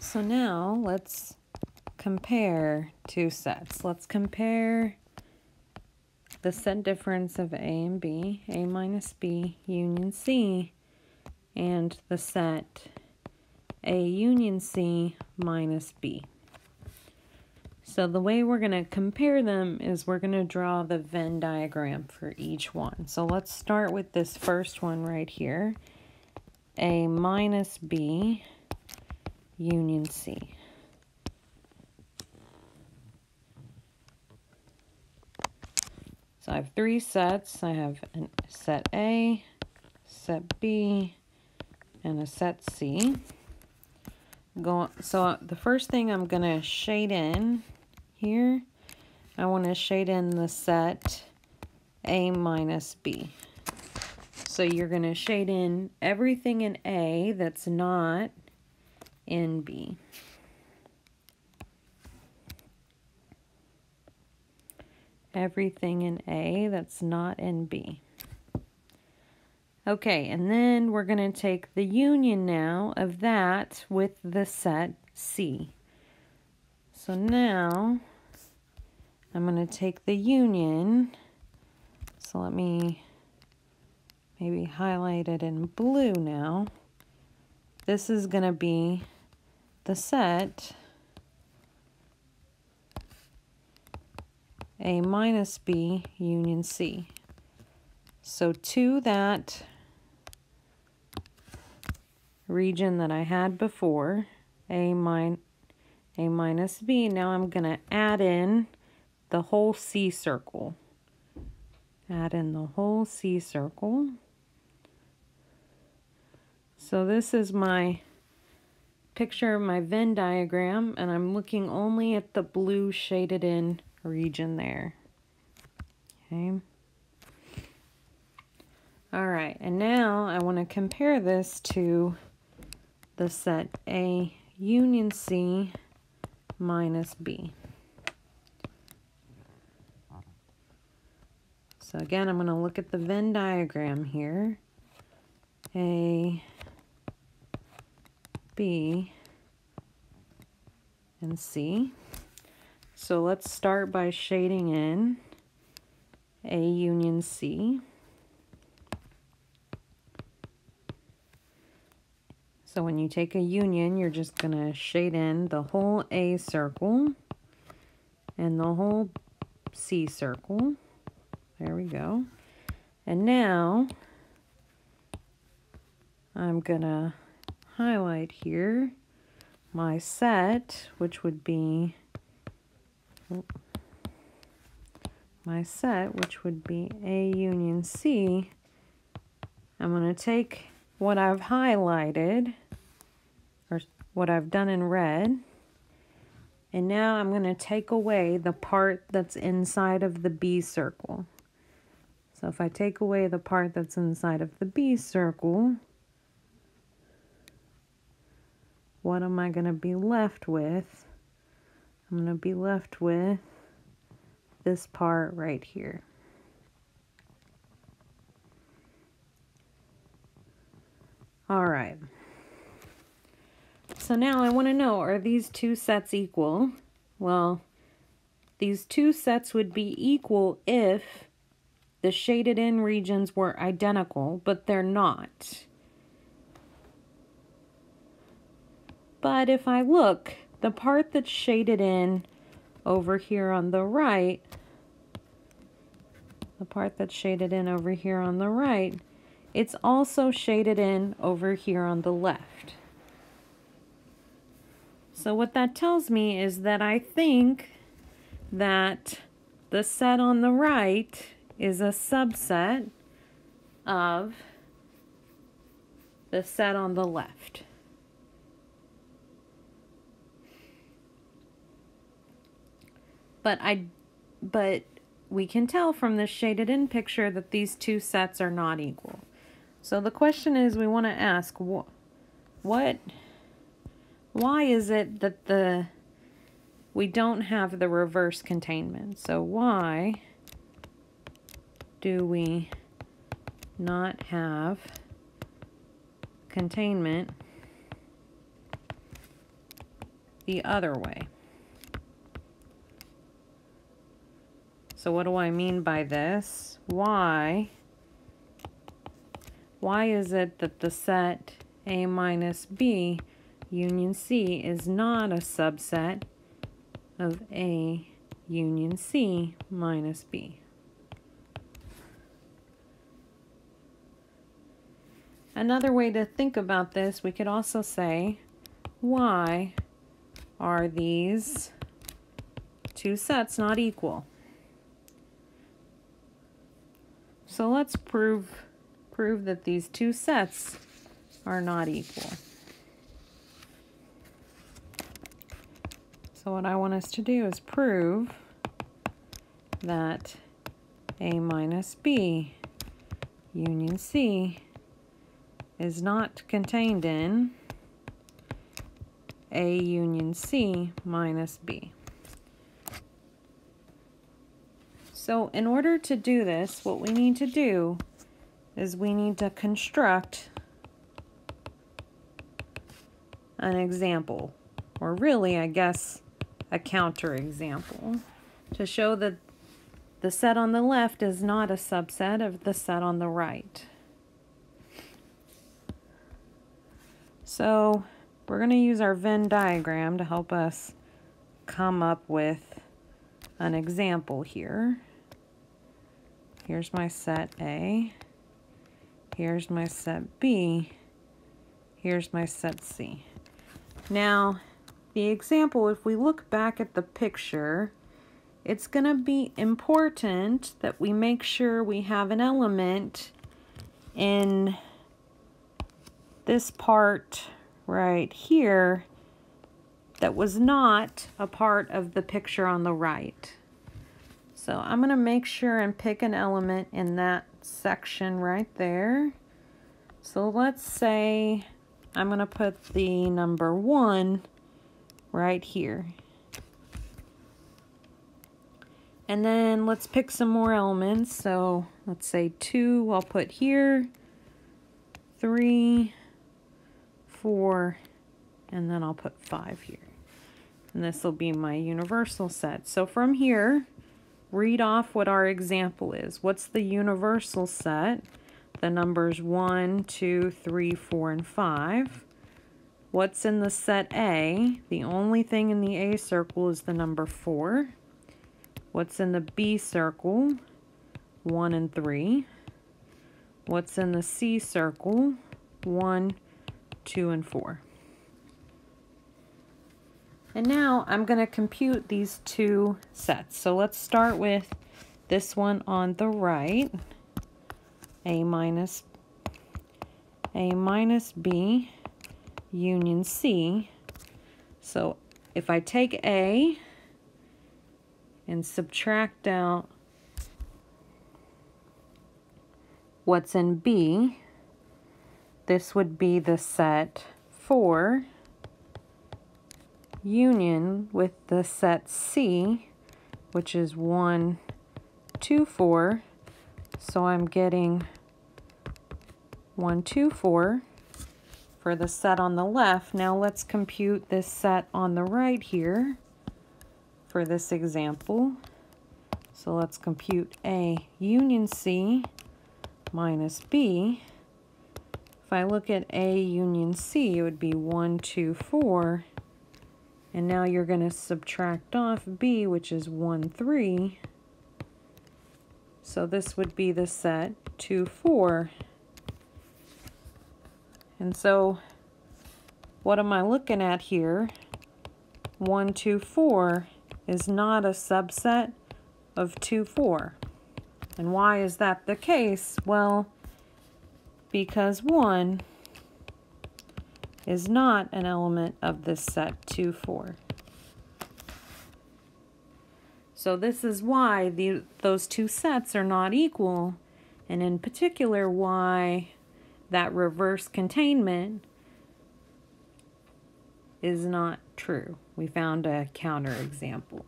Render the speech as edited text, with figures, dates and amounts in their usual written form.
So now let's compare two sets. Let's compare the set difference of A and B, A minus B union C, and the set A union C minus B. So the way we're going to compare them is we're going to draw the Venn diagram for each one. So let's start with this first one right here, A minus B union C. So I have three sets. I have a set A, set B, and a set C. So the first thing I'm going to shade in here, I want to shade in the set A minus B. So you're going to shade in everything in A that's not in B. Everything in A that's not in B. Okay, and then we're going to take the union now of that with the set C. So now I'm going to take the union, so let me maybe highlight it in blue now. This is going to be the set A minus B union C. So to that region that I had before, A minus B, now I'm going to add in the whole C circle. Add in the whole C circle. So this is my picture of my Venn diagram, and I'm looking only at the blue shaded in region there. Okay. All right, and now I want to compare this to the set A union C minus B. So again, I'm going to look at the Venn diagram here. A, B, and C. So let's start by shading in A union C. So when you take a union, you're just going to shade in the whole A circle and the whole C circle. There we go. And now I'm going to highlight here my set, which would be A union C. I'm going to take what I've highlighted, or what I've done in red, and now I'm going to take away the part that's inside of the B circle. So if I take away the part that's inside of the B circle, what am I going to be left with? I'm going to be left with this part right here. All right. So now I want to know, are these two sets equal? Well, these two sets would be equal if the shaded in regions were identical, but they're not. But if I look, the part that's shaded in over here on the right, it's also shaded in over here on the left. So what that tells me is that I think that the set on the right is a subset of the set on the left. But we can tell from this shaded in picture that these two sets are not equal. So the question is, we want to ask, why is it that we don't have the reverse containment? So why do we not have containment the other way. So what do I mean by this? Why is it that the set A minus B union C is not a subset of A union C minus B? Another way to think about this, we could also say, why are these two sets not equal? So let's prove that these two sets are not equal. So what I want us to do is prove that A minus B union C is not contained in A union C minus B. So in order to do this, what we need to do is we need to construct an example, or really, I guess, a counterexample, to show that the set on the left is not a subset of the set on the right. So we're going to use our Venn diagram to help us come up with an example here. Here's my set A. Here's my set B. Here's my set C. Now, the example, if we look back at the picture, it's going to be important that we make sure we have an element in this part right here that was not a part of the picture on the right. So I'm going to make sure and pick an element in that section right there. So let's say I'm going to put the number 1 right here. And then let's pick some more elements. So let's say 2 I'll put here, 3, 4, and then I'll put 5 here. And this will be my universal set. So from here, read off what our example is. What's the universal set? The numbers 1, 2, 3, 4, and 5. What's in the set A? The only thing in the A circle is the number 4. What's in the B circle? 1 and 3. What's in the C circle? 1, 2, and 4. And now I'm going to compute these two sets. So let's start with this one on the right, A minus B union C. So if I take A and subtract out what's in B, this would be the set 4 union with the set C, which is 1, 2, 4. So I'm getting 1, 2, 4 for the set on the left. Now let's compute this set on the right here for this example. So let's compute A union C minus B. If I look at A union C, it would be 1, 2, 4. And now you're going to subtract off B, which is 1, 3. So this would be the set 2, 4. And so what am I looking at here? 1, 2, 4 is not a subset of 2, 4. And why is that the case? Well, because 1 is not an element of this set 2, 4. So this is why those two sets are not equal, and in particular why that reverse containment is not true. We found a counterexample.